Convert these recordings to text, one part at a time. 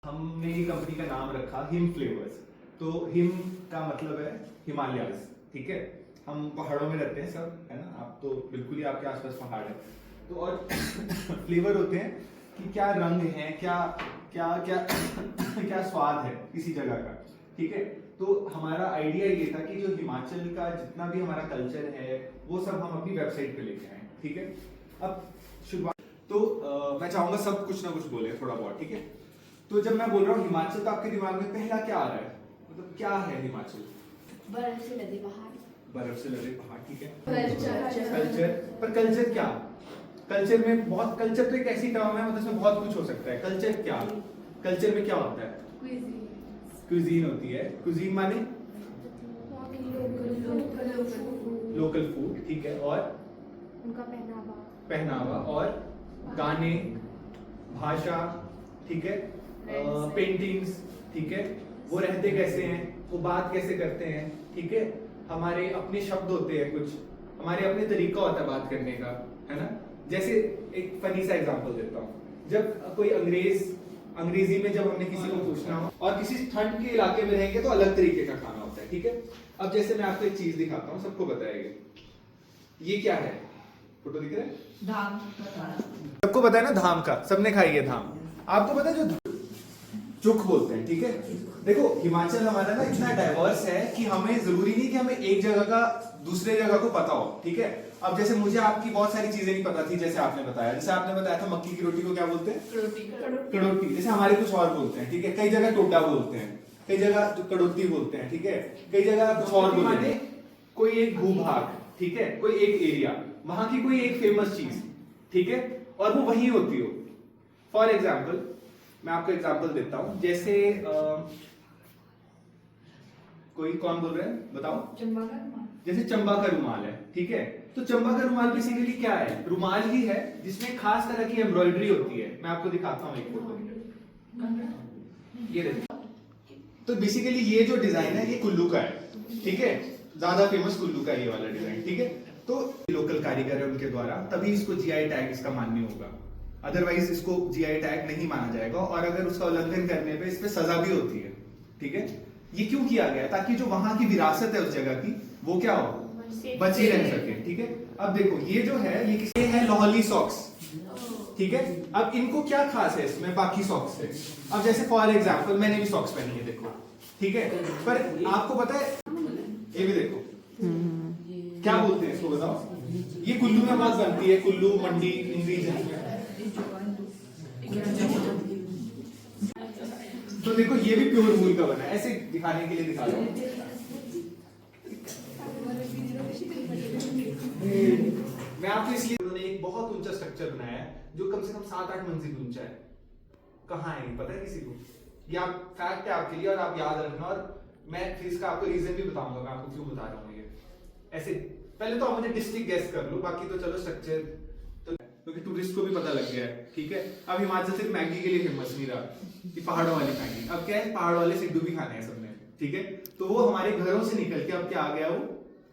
हमने ये कंपनी का नाम रखा हिम फ्लेवर्स। तो हिम का मतलब है हिमालयाज, ठीक है। हम पहाड़ों में रहते हैं सब, है ना। आप तो बिल्कुल ही आपके आसपास पहाड़ है। तो और फ्लेवर होते हैं कि क्या रंग है, क्या क्या क्या क्या स्वाद है किसी जगह का, ठीक है। तो हमारा आइडिया ये था कि जो हिमाचल का जितना भी हमारा कल्चर है वो सब हम अपनी वेबसाइट पे लेके आए, ठीक है। अब शुरुआत तो मैं चाहूंगा सब कुछ ना कुछ बोले थोड़ा बहुत, ठीक है। तो जब मैं बोल रहा हूँ हिमाचल तो आपके दिमाग में पहला क्या आ रहा है, मतलब क्या है हिमाचल? बर्फ से लदे पहाड़। बर्फ से लदे पहाड़, ठीक है। कल्चर। कल्चर, पर कल्चर क्या? कल्चर में बहुत, कल्चर तो एक ऐसी टर्म है मतलब इसमें बहुत कुछ हो सकता है। कल्चर क्या, कल्चर में क्या होता है? क्विजीन होती है। क्विजीन माने लोकल फूड, ठीक है। और उनका पहनावा, पहनावा और गाने, भाषा, ठीक है। पेंटिंग्स, ठीक है। वो रहते कैसे हैं, वो बात कैसे करते हैं, ठीक है। हमारे अपने शब्द होते हैं, कुछ हमारे अपने तरीका होता है बात करने का, है ना। जैसे एक फनी सा एग्जांपल देता हूँ। जब कोई अंग्रेजी में जब हमने किसी को पूछना हो और किसी ठंड के इलाके में रहेंगे तो अलग तरीके का खाना होता है, ठीक है। अब जैसे मैं आपको एक चीज दिखाता हूँ, सबको बताएगा ये क्या है। फोटो दिख रहा है? धाम। सबको पता है ना धाम का, सबने खाई है धाम। आपको पता है जो चुख बोलते हैं, ठीक है। देखो हिमाचल हमारा ना इतना डाइवर्स है कि हमें जरूरी नहीं कि हमें एक जगह का दूसरे जगह को पता हो, ठीक है। अब जैसे मुझे आपकी बहुत सारी चीजें नहीं पता थी, जैसे आपने बताया, जैसे आपने बताया था मक्की की रोटी को क्या बोलते हैं? कड़ोटी। जैसे हमारे कुछ और बोलते हैं, ठीक है। कई जगह टोडा बोलते हैं, कई जगह कड़ोती बोलते हैं, ठीक है। कई जगह कुछ और बोलते हैं। कोई एक भूभाग, ठीक है, कोई एक एरिया, वहां की कोई एक फेमस चीज, ठीक है, और वो वही होती हो। फॉर एग्जाम्पल मैं आपको एग्जाम्पल देता हूं, जैसे कोई कौन बोल रहे हैं बताओ? चंबा का रुमाल। जैसे चंबा का रुमाल है, ठीक है। तो चंबा का रुमाल बेसिकली क्या है? रुमाल ही है जिसमें खास तरह की एम्ब्रॉयडरी होती है। मैं आपको दिखाता हूँ एक फोटो, ये देखो। तो बेसिकली ये जो डिजाइन है ये कुल्लू का है, ठीक है। ज्यादा फेमस कुल्लू का ये वाला डिजाइन, ठीक है। तो लोकल कारीगर है उनके द्वारा, तभी इसको जीआई टैग इसका मान्य होगा, अदरवाइज इसको जीआई टैग नहीं माना जाएगा। और अगर उसका उल्लंघन करने पे इस पे सजा भी होती है, ठीक है। ये क्यों किया गया है? ताकि जो वहां की विरासत है उस जगह की वो क्या हो, बची रह सके, ठीक है। अब देखो ये जो है ये किसके है? लाहौली सॉक्स, ठीक है। अब इनको क्या खास है इसमें बाकी सॉक्स से? अब जैसे फॉर एग्जांपल मैंने भी सॉक्स पहनी है, देखो, ठीक है। पर आपको पता है ये भी देखो क्या बोलते हैं इसको, बताओ। ये कुल्लू में बहुत बनती है, कुल्लू मंडी इन रीजन में। तो देखो ये भी प्योर वूल का बना है, ऐसे दिखाने के लिए दिखा रहा हूं। मैं आपको इसलिए, उन्होंने एक बहुत ऊंचा स्ट्रक्चर बनाया है जो कम से कम 7-8 मंजिल ऊंचा है। कहाँ है पता है किसी को? ये आप फैक्ट है आपके लिए और आप याद रखना। और मैं फिर इसका आपको रीजन भी बताऊंगा, मैं आपको क्यों बता रहा हूँ ये ऐसे। पहले तो आप मुझे डिस्ट्रिक्ट गेस कर लो, बाकी तो चलो स्ट्रक्चर तो, क्योंकि टूरिस्ट को भी पता लग गया है, ठीक है। अब हिमाचल सिर्फ मैगी के लिए फेमस नहीं रहा, कि पहाड़ों वाली मैगी। अब क्या है, पहाड़ वाले सिड्डू भी खाने हैं सबने, ठीक है। तो वो हमारे घरों से निकल के अब क्या आ गया, वो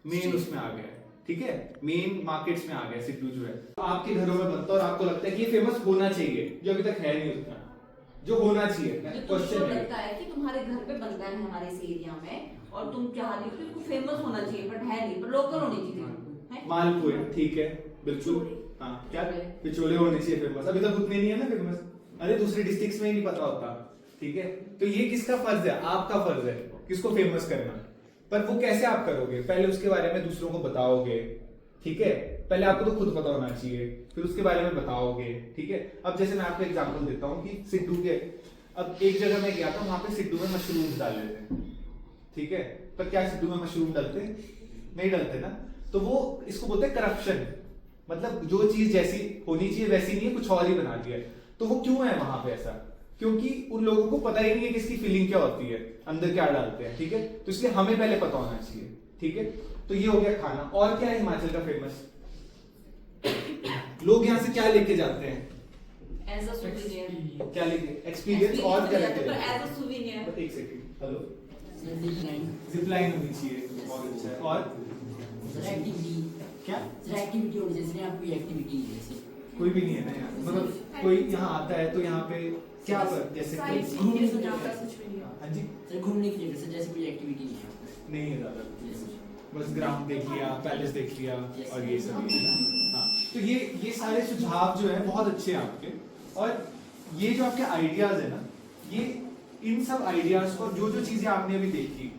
मेन उसमें आ गया, ठीक है। मेन मार्केट्स में आ गया सिड्डू जो है। तो आपके घरों में बनता है और आपको लगता है कि ये फेमस होना चाहिए, जो अभी तक है नहीं उतना, जो होना चाहिए। क्वेश्चन लगता है कि तुम्हारे घर पे बनता है हमारे इस एरिया में और तुम चाह रही हो कि इसको फेमस होना चाहिए, बट है नहीं, पर लोकल होनी चाहिए। मालपुए, ठीक है, बिल्कुल। हाँ, क्या पिचोले होने चाहिए फेमस, अभी तक उतने नहीं है ना फेमस। अरे दूसरे डिस्ट्रिक्ट्स में ही नहीं पता होता, ठीक है। तो ये किसका फर्ज है? आपका फर्ज है किसको फेमस करना। पर वो कैसे आप करोगे? पहले उसके बारे में दूसरों को बताओगे, ठीक है। पहले आपको तो खुद पता होना चाहिए, फिर उसके बारे में बताओगे, ठीक है। अब जैसे मैं आपको एग्जांपल देता हूँ कि सिड्डू के, अब एक जगह मैं गया था, वहां पे सिड्डू में मशरूम डाले थे, ठीक है। पर क्या सिड्डू में मशरूम डालते? नहीं डालते ना। तो वो इसको बोलते हैं करप्शन, मतलब जो चीज जैसी होनी चाहिए वैसी नहीं है, कुछ और ही बना दिया है। तो वो क्यों है वहां पे ऐसा? क्योंकि उन लोगों को पता ही नहीं है कि इसकी फीलिंग क्या होती है, अंदर क्या डालते हैं, ठीक है। तो इसलिए हमें पहले पता होना चाहिए, ठीक है। तो ये हो गया खाना। और क्या है हिमाचल का फेमस? लोग यहाँ से क्या लेके जाते हैं? As a souvenir. क्या लेके? एक्सपीरियंस। और क्या लेके पर जाते हैं? As a souvenir. एक सेकंड, हेलो, जिप लाइन होनी चाहिए, बहुत अच्छा है। और एक्टिविटी, क्या एक्टिविटी होनी चाहिए, आपकी एक्टिविटी जैसे कोई भी नहीं है ना यहाँ, मतलब कोई यहाँ आता है तो यहाँ पे क्या पर जैसे कोई साइट घूमने सीन के लिए ज्यादा आता है। कुछ भी नहीं है। हाँ जी, सर घूमने के लिए सर जैसे कोई एक्टिविटी नहीं है नहीं है ज़्यादा, Yes. बस ग्राउंड देख लिया, पैलेस देख लिया Yes. और ये सब ही है ना। हाँ, तो ये सारे सुझाव जो है बहुत अच्छे हैं आपके, और ये जो आपके आइडियाज है ना, ये इन सब आइडियाज को जो जो चीजें आपने अभी देखी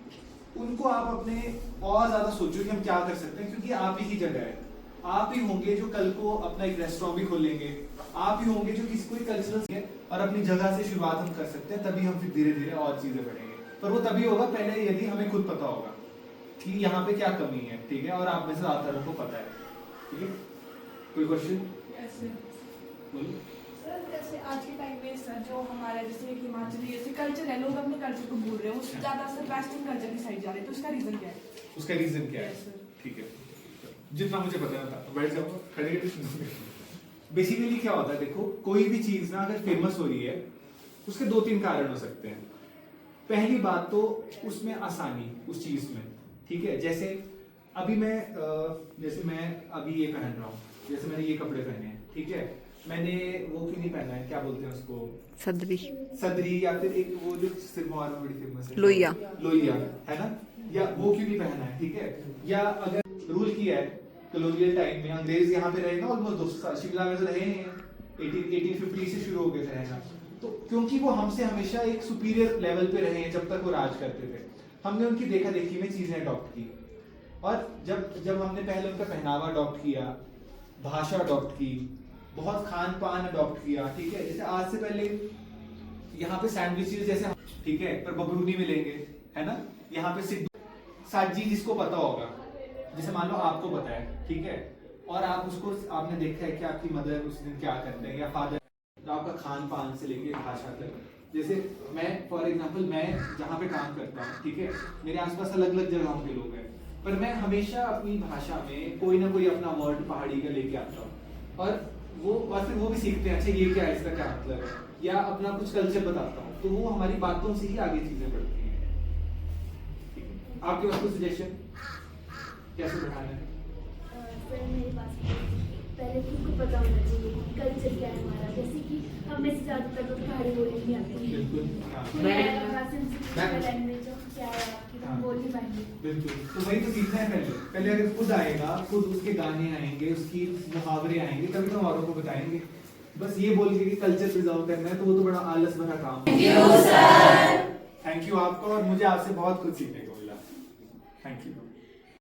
उनको आप अपने और ज्यादा सोचो कि हम क्या कर सकते हैं, क्योंकि आप ही की जगह है, आप ही होंगे जो कल को अपना एक रेस्टोरेंट भी खोलेंगे, आप ही होंगे जो किसी कोई कल्चरल है और अपनी जगह से शुरुआत हम कर सकते हैं, तभी हम फिर धीरे धीरे और चीजें बढ़ेंगे। पर वो तभी होगा पहले यदि हमें खुद पता होगा कि यहाँ पे क्या कमी है, ठीक है, और आप में से ज्यादातर को पता है, ठीक है। कोई क्वेश्चन ऐसे बोलिए। सर जैसे आज के टाइम में सर जो हमारा जैसे एक हिमाचली जैसे कल्चर है, लोग अपने कल्चर को भूल रहे हैं, वो ज्यादा सर वेस्टर्न कल्चर की साइड जा रहे हैं, तो उसका रीजन क्या है? उसका रीजन क्या है? Yes, sir. ठीक है, जितना मुझे पता है था बैठ जाओ, खड़े बेसिकली क्या होता है, देखो कोई भी चीज ना अगर फेमस हो रही है उसके दो तीन कारण हो सकते हैं। पहली बात तो उसमें आसानी उस चीज में, ठीक है, जैसे अभी मैं जैसे मैं अभी ये पहन रहा हूँ, जैसे मैंने ये कपड़े पहने हैं, ठीक है, मैंने वो क्यों नहीं पहना है, क्या बोलते हैं उसको, सदरी सदरी, या फिर एक वो जो सिरमौर में बड़ी फेमस है लोहिया। लोहिया है ना, या वो क्यों नहीं पहना है, ठीक है। या अगर रूल किया है कॉलोनियल टाइम में, अंग्रेज यहाँ पे रहे ना ऑलमोस्ट 200 साल, शिमला में तो रहे हैं 1850 से शुरू हो गए थे रहना, तो क्योंकि वो हमसे हमेशा एक सुपीरियर लेवल पे रहे हैं जब तक वो राज करते थे, हमने उनकी देखा देखी में चीजें अडॉप्ट की, और जब हमने पहले उनका पहनावा अडॉप्ट किया, भाषा अडॉप्ट की, बहुत खान पान अडॉप्ट किया, ठीक है, जैसे आज से पहले यहाँ पे सैंडविचेस जैसे, ठीक है, पर बबरूनी मिलेंगे, है ना, यहाँ पे सिड्डू साजी जिसको पता होगा, जैसे मान लो आपको पता है, ठीक है, और आप उसको आपने देखा है कि आपकी मदर उस दिन क्या करते हैं या फादर, तो आपका खान पान से लेके भाषा तक, जैसे मैं फॉर एग्जांपल मैं जहाँ पे काम करता हूँ, ठीक है, मेरे आसपास अलग अलग जगहों के लोग हैं, पर मैं हमेशा अपनी भाषा में कोई ना कोई अपना वर्ड पहाड़ी का लेके आता हूँ, और फिर वो भी सीखते हैं, अच्छा ये क्या है, इसका क्या मतलब है, या अपना कुछ कल्चर बताता हूँ, तो वो हमारी बातों से ही आगे चीजें बढ़ती हैं। ठीक है। आपके पास कोई सजेशन कैसे बढ़ाना है? सर मेरे पास पहले खुद को पता होना चाहिए कि कल्चर क्या है हमारा, जैसे कि हम में से ज़्यादातर लोग पहाड़ी बोलने नहीं आती है, बिल्कुल, हाँ। लैंग्वेज क्या है आपकी, हम बोल नहीं पाएंगे। बिल्कुल, तो वही तो सीखना है पहले अगर खुद आएगा, खुद उसके गाने आएंगे, उसकी मुहावरे आएंगे, तभी तो औरों को बताएंगे। बस ये बोल के कि कल्चर प्रिजर्व करना है, तो वो तो बड़ा आलस भरा काम है। थैंक यू आपको, और मुझे आपसे बहुत कुछ सीखने को मिला। Thank you.